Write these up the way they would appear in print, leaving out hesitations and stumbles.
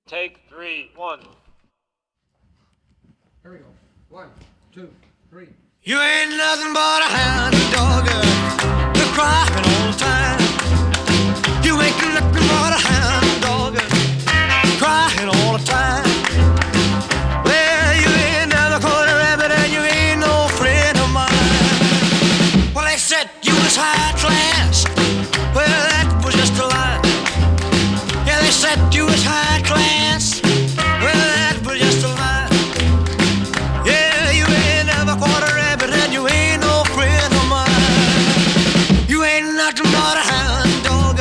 Take 3, 1. Here we go. 1, 2, 3. You ain't nothing but a hound dog, you're crying all the time. You ain't nothing but a hound dog, crying all the time. Well, you ain't never caught a rabbit and you ain't no friend of mine. Well, they said you was high class. Well, that was just a lie. Yeah, they said you was high class. Well, that was just a lie. Yeah, you ain't never caught a rabbit and you ain't no friend of mine. You ain't nothing but a hound dog,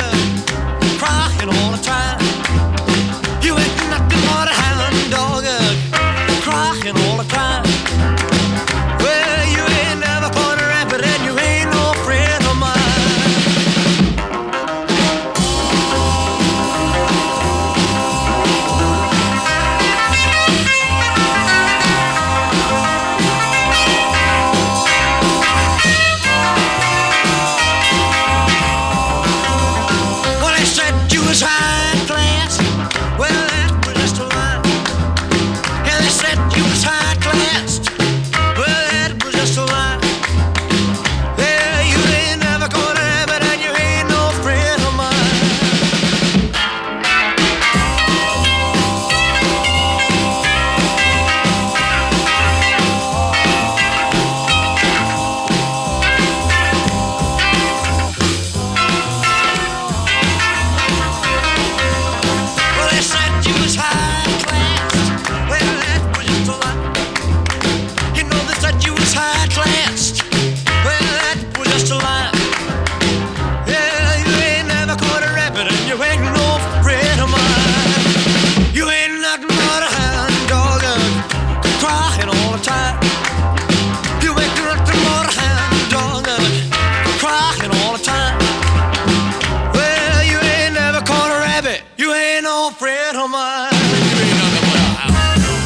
crying all the time. You ain't nothing but a hound dog, crying all the time. Well, you ain't never caught a rabbit and you ain't no friend of mine. Well, they said you was high class. Well, that was just a lie. Yeah, they said you was high class. Well, that was just a lie. Yeah, you ain't never caught a rabbit and you ain't no friend of mine. Well, they said you was high class. Well, that was just a lie. You know they said you was high class. Well, that was just a lie. Yeah, you ain't never caught a rabbit and you ain't no friend of mine. You ain't nothing but a hound dog, crying all the time. You ain't nothing but a hound dog, crying all the time. Well, you ain't never caught a rabbit. You ain't no friend of mine. You ain't nothing but a hound dog.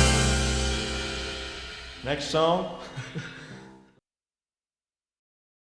Next song.